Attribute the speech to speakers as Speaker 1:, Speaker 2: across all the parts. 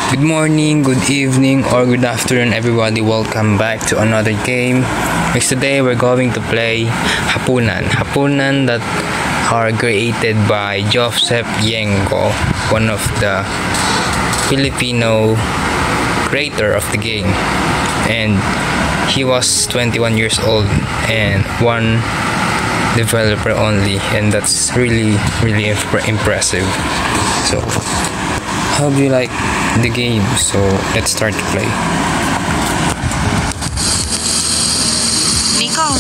Speaker 1: Good morning, good evening, or good afternoon everybody. Welcome back to another game. Today we're going to play Hapunan. Hapunan that are created by Joseph Yengo, one of the Filipino creator of the game. And he was 21 years old and one developer only, and that's really impressive. So hope you like the game, so let's start to play.
Speaker 2: Nico.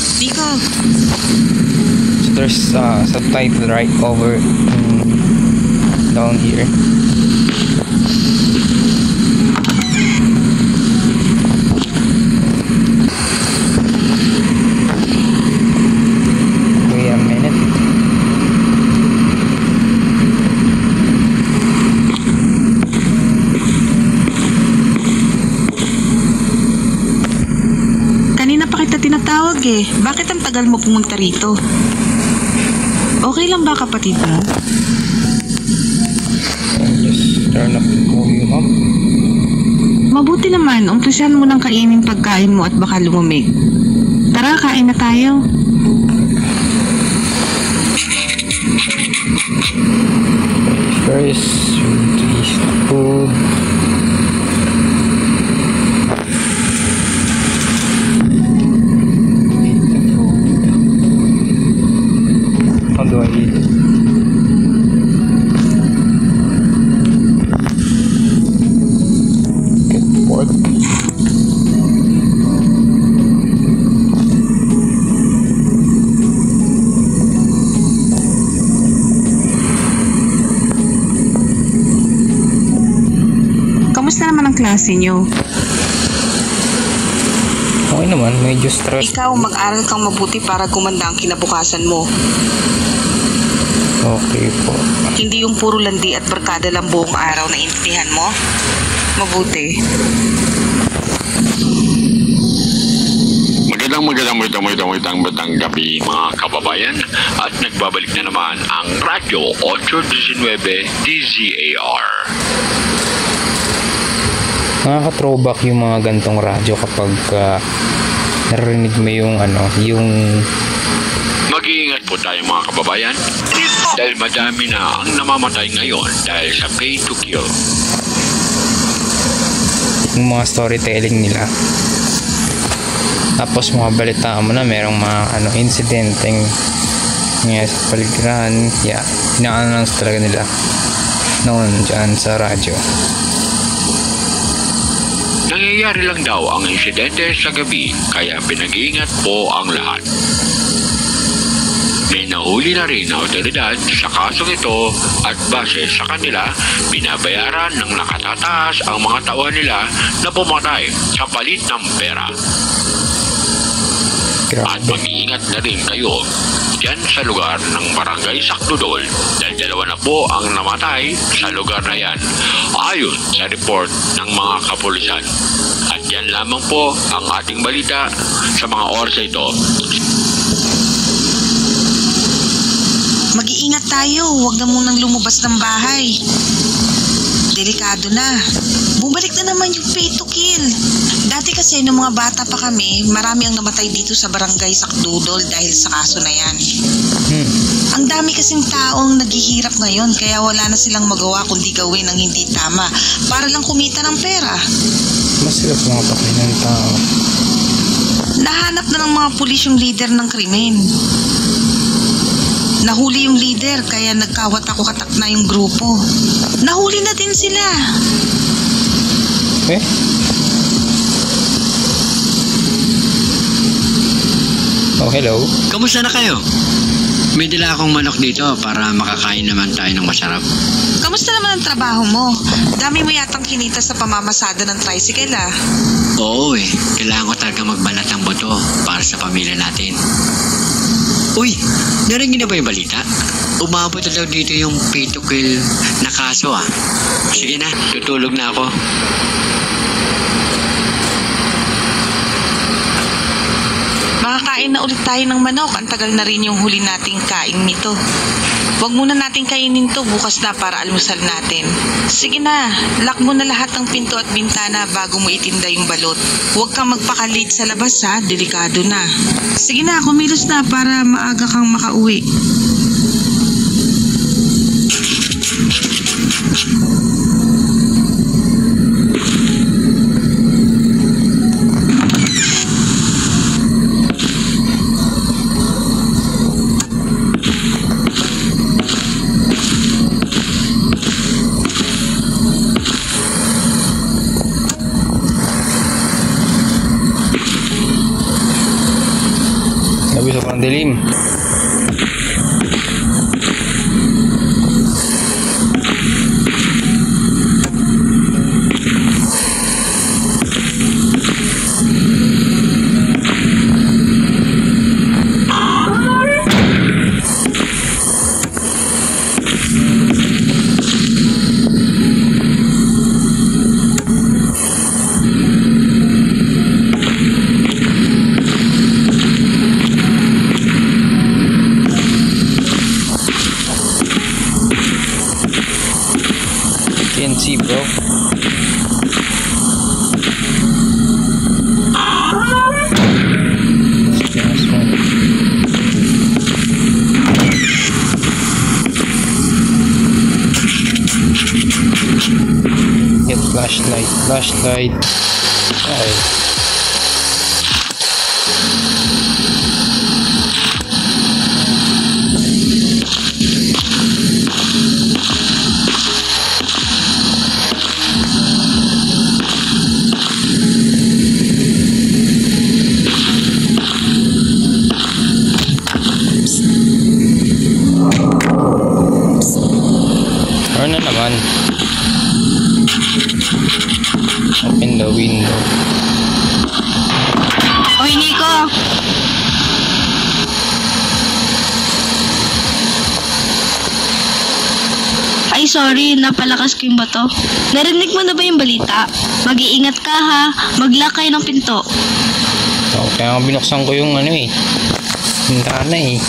Speaker 1: So there's subtitle right over down here. Wait a minute.
Speaker 2: Tinatawag eh. Bakit ang tagal mo pumunta rito? Okay lang ba kapatid mo?
Speaker 1: Just turn up the volume up.
Speaker 2: Mabuti naman, umpisahan mo ng kainin pagkain mo at baka lumamig. Tara, kain na tayo.
Speaker 1: First, taste food. How do I eat it? Get pork.
Speaker 2: Kamusta naman ang klase niyo?
Speaker 1: Okay naman, medyo stress.
Speaker 2: Ikaw, mag-aral kang mabuti para gumanda ang kinabukasan mo.
Speaker 1: Okay po.
Speaker 2: Hindi yung puro landi at barkada lang buong araw, na intindihan mo? Mabuti.
Speaker 3: Magandang gabi mga kababayan, at nagbabalik na naman ang Radyo 819 DZAR.
Speaker 1: Nakaka-throwback yung mga gantong radyo kapag narinig mo yung yung
Speaker 3: Mag-iingat po tayo mga kababayan dahil madami na ang namamatay ngayon dahil sa pay to kill.
Speaker 1: yung mga storytelling nila. Tapos mga balitaan mo na merong mga incidenteng sa paligiran. Yeah, ina-announce talaga nila noon dyan sa radyo.
Speaker 3: Nangyayari lang daw ang insidente sa gabi, kaya pinag-iingat po ang lahat. May nahuli na rin na otoridad sa kasong ito at base sa kanila, binabayaran ng nakatataas ang mga tauhan nila na pumatay sa palit ng pera. At mag-iingat na rin kayo dyan sa lugar ng Barangay Sakdudol dahil dalawa na po ang namatay sa lugar na yan ayon sa report ng mga kapulisan. At yan lamang po ang ating balita sa mga oras ito.
Speaker 2: Mag-iingat tayo, huwag na munang lumabas ng bahay. Delikado na. Bumalik na naman yung pay to kill. Dati kasi nung mga bata pa kami, marami ang namatay dito sa Barangay Sakdudol dahil sa kaso na yan. Ang dami kasing taong naghihirap ngayon, kaya wala na silang magawa kundi gawin ang hindi tama para lang kumita ng pera.
Speaker 1: Masirap mga pakay ng tao.
Speaker 2: Nahanap na ng mga pulis yung leader ng krimen. Nahuli yung leader, kaya nagkawat-ako-katak na yung grupo. Nahuli na din sila.
Speaker 1: Oh, hello.
Speaker 4: Kamusta na kayo? May dala akong manok dito para makakain naman tayo ng masarap.
Speaker 2: Kamusta naman ang trabaho mo? Dami mo yatang kinita sa pamamasada ng tricycle ah.
Speaker 4: Oo kailangan ko talaga magbanat ng boto para sa pamilya natin. Uy, narinig na ba yung balita? Umabot na daw dito yung pay to kill na kaso ah. Sige na, tutulog na ako.
Speaker 2: Makakain na ulit tayo ng manok. Ang tagal na rin yung huli nating kain nito. Huwag muna natin kainin to, bukas na para almusal natin. Sige na, lock mo na lahat ng pinto at bintana bago mo itinda yung balot. Huwag kang magpaka-late sa labas ha, delikado na. Sige na, kumilos na para maaga kang makauwi.
Speaker 1: Sabi sobrang dilim. TNC, bro. Get flashlight. Ay. Ano na naman? Open the window.
Speaker 5: Oy, Nico! Ay, sorry, napalakas ko yung bato. Narinig mo na ba yung balita? Mag-iingat ka ha, mag-lock kayo ng pinto.
Speaker 1: So, kaya nga binuksan ko yung ano eh. Bintana eh.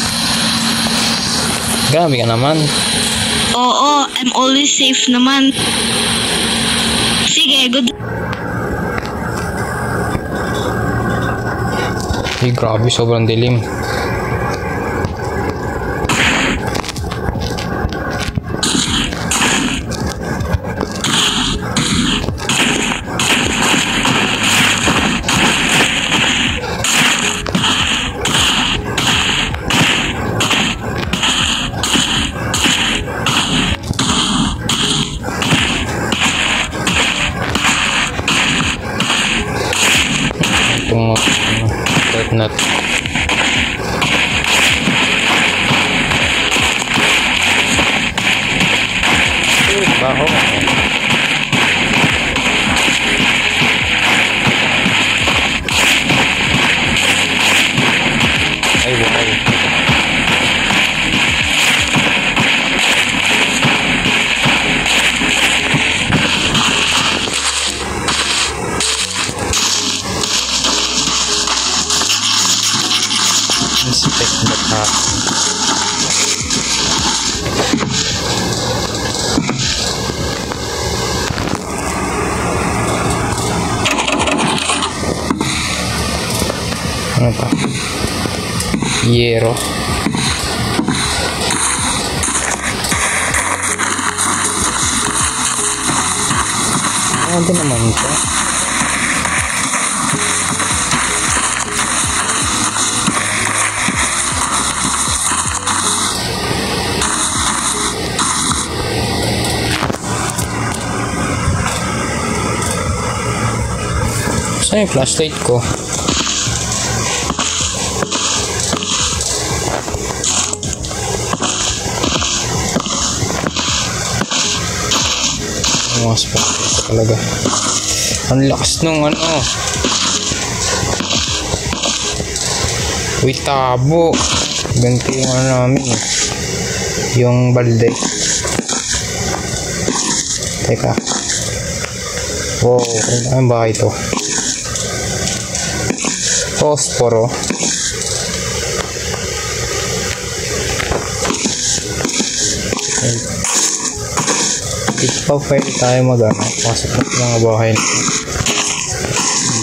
Speaker 1: Grabe ka naman.
Speaker 5: Oo, I'm always safe naman. Sige, good.
Speaker 1: Ay, grabe, sobrang dilim. Itong nut. Baho. Ay, wow. Inspect the path. Ano pa? Yero. Ano naman ito? Saan yung flashlight ko? Mga spotlight ko talaga. Ang lakas nung ano. Uy, tabo. Ganti yung ano namin eh. Yung balde. Teka. Wow, ano ba ito? Posporo. Dito pa pwede tayo mag-ano. Pasok na mga bahay na.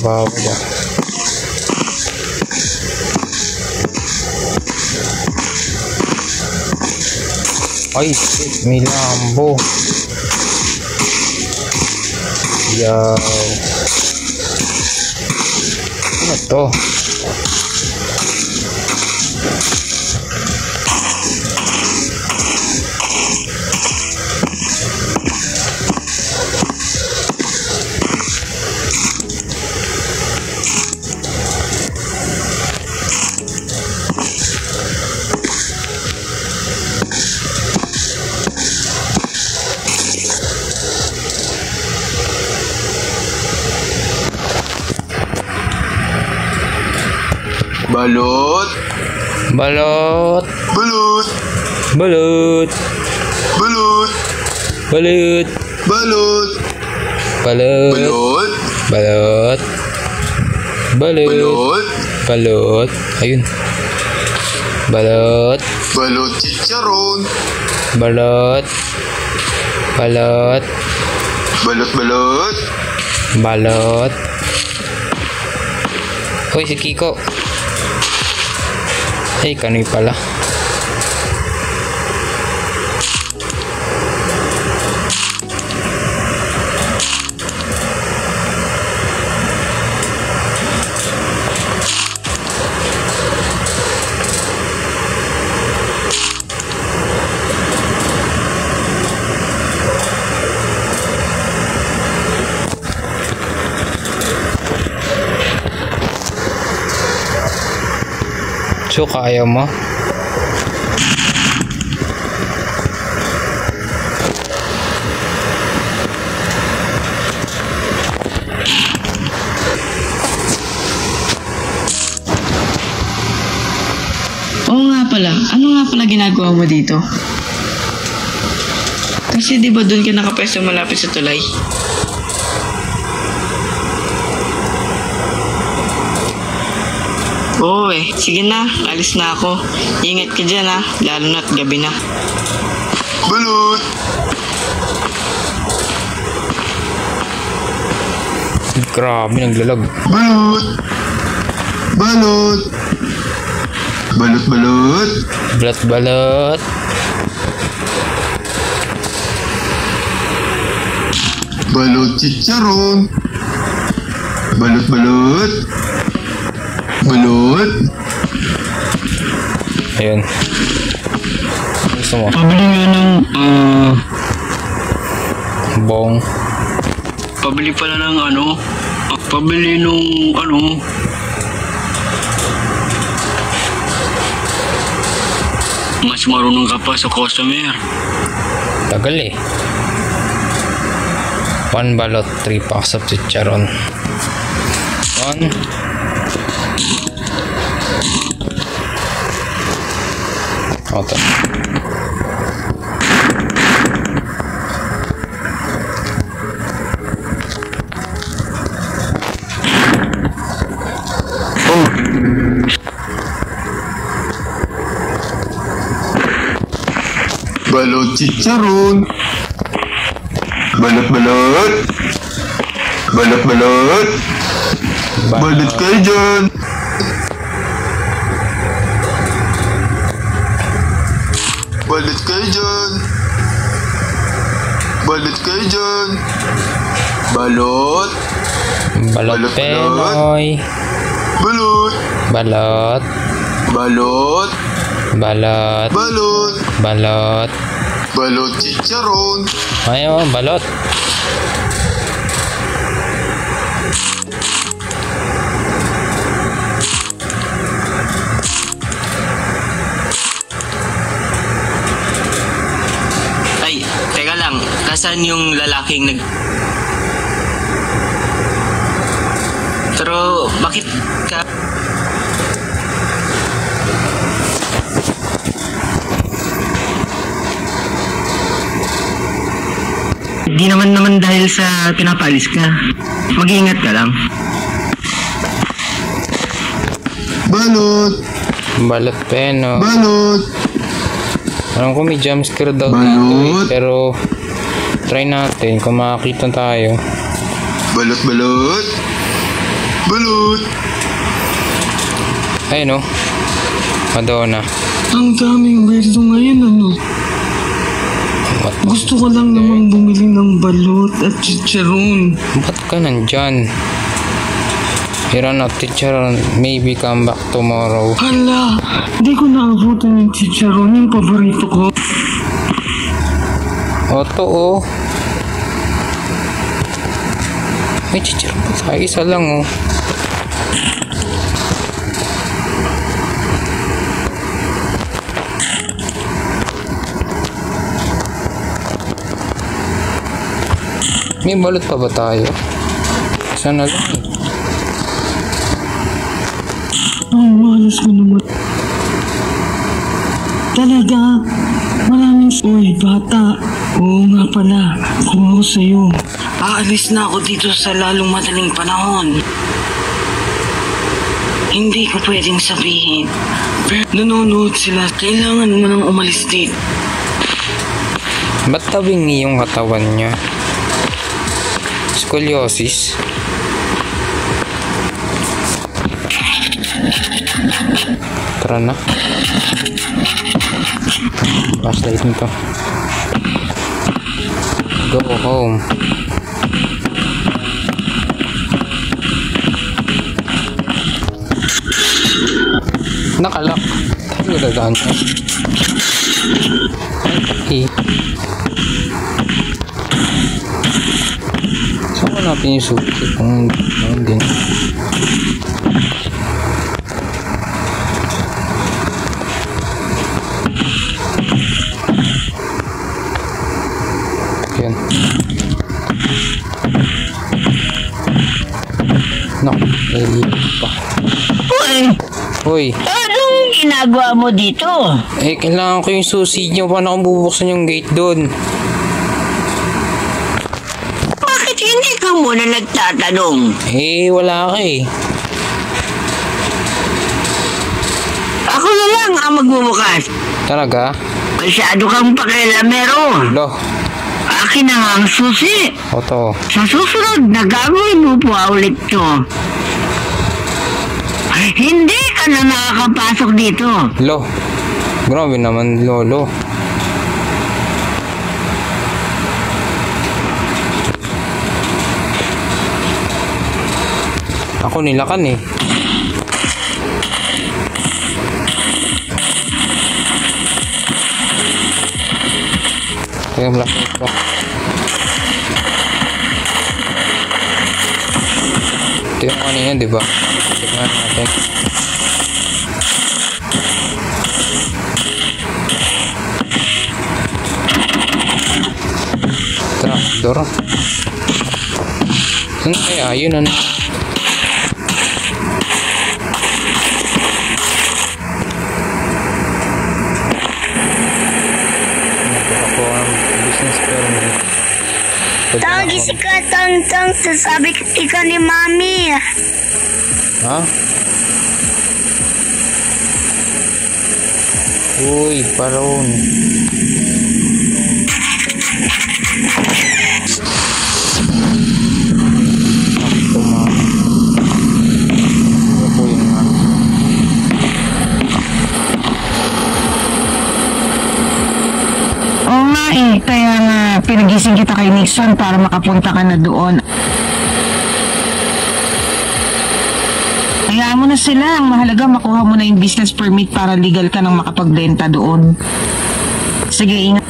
Speaker 1: Bawal ba? Ay, shit, may lambo. Yaw. Ano to?
Speaker 3: Balot.
Speaker 1: Balot.
Speaker 3: Balot.
Speaker 1: Balot.
Speaker 3: Balot.
Speaker 1: Balot.
Speaker 3: Balot.
Speaker 1: Balot.
Speaker 3: Balot.
Speaker 1: Balot. Balot.
Speaker 3: Balot.
Speaker 1: Balot. Ayun. Balot.
Speaker 3: Balot chicharon.
Speaker 1: Balot. Balot.
Speaker 3: Balot balot.
Speaker 1: Balot. Hoy, si Kiko. Ay, kanoy pala. So, kaya mo?
Speaker 6: Oo nga pala. Ano nga pala ginagawa mo dito? Kasi di ba doon ka nakapwesto malapit sa tulay? Oo eh. Sige na. Alis na ako. Ingat ka dyan ha. Lalo na't gabi na.
Speaker 3: Balot.
Speaker 1: Grabe, naglalag.
Speaker 3: Balot. Balot. Balot balot.
Speaker 1: Balot, balot.
Speaker 3: Balot chicharon. Balot balot. Balot.
Speaker 1: Ayun. Gusto mo?
Speaker 6: Pabili nga ng,
Speaker 1: Bong.
Speaker 6: pabili pala ng ano, pabili nung ano, mas marunong ka pa sa customer.
Speaker 1: Tagal eh. 1 balot, 3 packs of chicharon. 1. Okay.
Speaker 3: Balot chicharon. Balot balot. Balot balot. Balot kayo dyan. Balot kayo dyan. Balot kayo dyan. Balot.
Speaker 1: Balot
Speaker 3: Balot,
Speaker 1: Penoy.
Speaker 3: Balot.
Speaker 1: Balot.
Speaker 3: Balot.
Speaker 1: Balot.
Speaker 3: Balot.
Speaker 1: Balot.
Speaker 3: Balot chicharon.
Speaker 1: Ayun, balot.
Speaker 6: Ay, teka lang. Nasaan yung lalaking Pero, bakit ka... Di naman dahil sa pinapalis ka. Mag-iingat ka lang.
Speaker 3: Balot.
Speaker 1: Balot Penoy.
Speaker 3: Balot.
Speaker 1: Alam ko may jumpscare daw dito eh, pero try natin kung makakita tayo.
Speaker 7: Balot, balot. Balot.
Speaker 1: Ayun o. Madonna.
Speaker 6: Ang daming weirdo ngayon, ano? Gusto ko lang naman bumili ng balot at chicharon.
Speaker 1: Ba't ka nandyan? Here not teacher, maybe come back tomorrow.
Speaker 6: Hala, di ko naabutan yung chicharon, yung paborito ko.
Speaker 1: Oto oh. May chicharon pa tayo, isa lang oh. May balot pa ba tayo? Sana lang eh.
Speaker 6: Ay, malas ko naman. Talaga, maraming... Uy, bata. Oo nga pala, kung ako sa'yo. Aalis na ako dito sa lalong madaling panahon. Hindi ko pwedeng sabihin. Pero nanonood sila, kailangan mo nang umalis dito.
Speaker 1: Ba't tabingi yung katawan niya? Scoliosis. Tara na. Flashlight nito. Go home. Nakalak. Tayo dadaan siya. Okay. Saan ko natin yung suki kung hindi? Yan. Naku, nalilip pa. Uy!
Speaker 8: Anong ginagawa mo dito?
Speaker 1: Eh, kailangan ko yung susi niyo. Paano kung bubuksan yung gate doon?
Speaker 8: Bakit hindi ka muna nagtatanong?
Speaker 1: Eh, wala ka eh.
Speaker 8: Ako na lang ang magbubukas.
Speaker 1: Talaga?
Speaker 8: Masyado kang pakialamero.
Speaker 1: Lo,
Speaker 8: Akin na nga ang susi.
Speaker 1: oto.
Speaker 8: Sa susunod na gagawin mo po ulit to. Hindi ka na nakakapasok dito.
Speaker 1: Lo, grabe naman, lolo. Ako nilakan eh. Kaya flashlight ko. Ito yung kanina, diba? Tignan natin. Trapdoor. Saan kaya? Yun ano? Ako ang business permit.
Speaker 5: Tawagin si Katang-tang, sasabi ikaw ni Mami.
Speaker 1: Ha? Uy, paron.
Speaker 8: Oo nga eh, kaya nga pinagising kita kay Nixon para makapunta ka na doon. Hayaan mo na sila, ang mahalaga makuha mo na yung business permit para legal ka nang makapagbenta doon. Sige, ingat.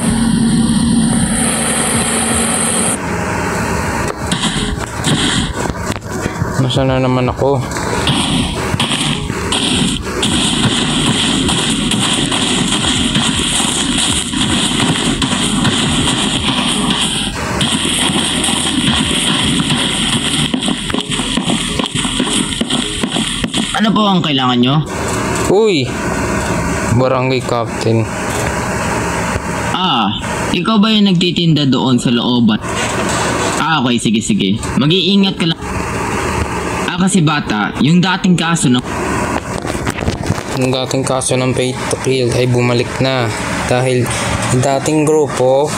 Speaker 1: Nasaan na naman ako?
Speaker 9: Ano po ang kailangan nyo?
Speaker 1: Uy! Barangay Captain.
Speaker 9: Ah, ikaw ba yung nagtitinda doon sa looban? Ah, okay, sige. Mag-iingat ka lang. Ah, kasi bata, yung dating kaso ng...
Speaker 1: Yung dating kaso ng pay to kill ay bumalik na. Dahil yung dating grupo,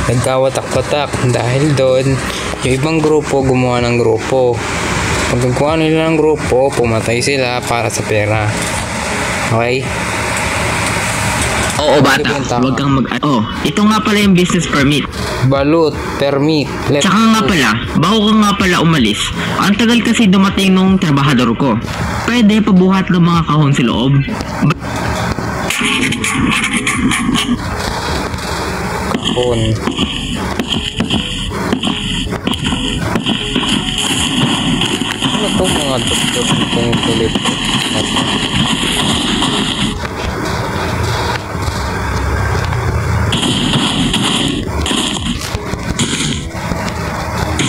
Speaker 1: nagkawatak-watak. Dahil doon, yung ibang grupo gumawa ng grupo. Pag nagawa nila ng grupo, pumatay sila para sa pera. Okay?
Speaker 9: Oo bata, huwag kang ito nga pala yung business permit.
Speaker 1: Balut, permit, let's
Speaker 9: Tsaka nga pala, bago ka nga pala umalis, ang tagal kasi dumating nung trabahador ko. Pwede pabuhat ng mga kahon sa loob.
Speaker 1: Kahon. Ano to mga doktor itong teleport?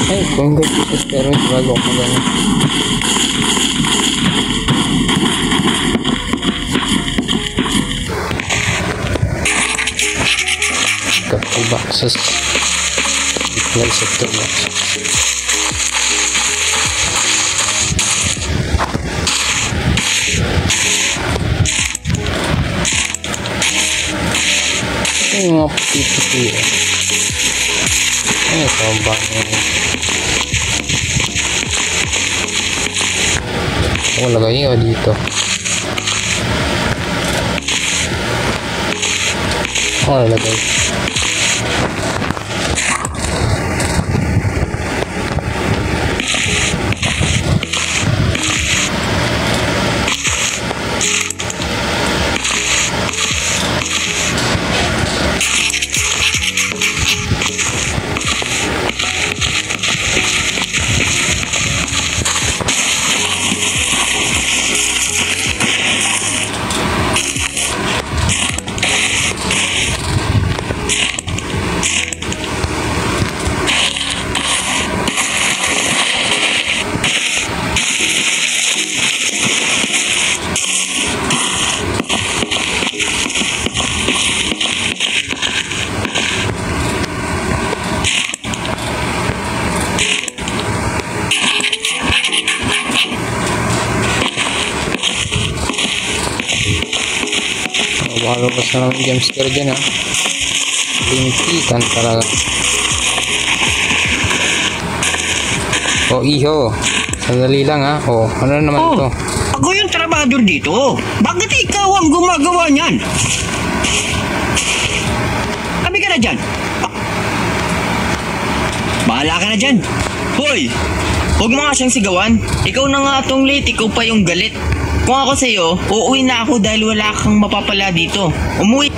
Speaker 1: Ay, kung business permit bago ako ganun. Couple boxes. Place of the boxes. Ito yung mga puti-puti eh. Ano ito ba? Ako lagay nyo dito. Ako lalagay. Makalabas na naman yung jumpscare dyan ha. Lintikan talaga. O iho, sandali lang ha. O ano naman to?
Speaker 10: Ako yung trabador dito. Bakit ikaw ang gumagawa niyan? Kami ka na dyan. Bahala ka na dyan. Hoy, huwag mo nga siyang sigawan. Ikaw na nga tong late, ikaw pa yung galit. Kung ako sa'yo, uuwi na ako dahil wala kang mapapala dito. Umuwi.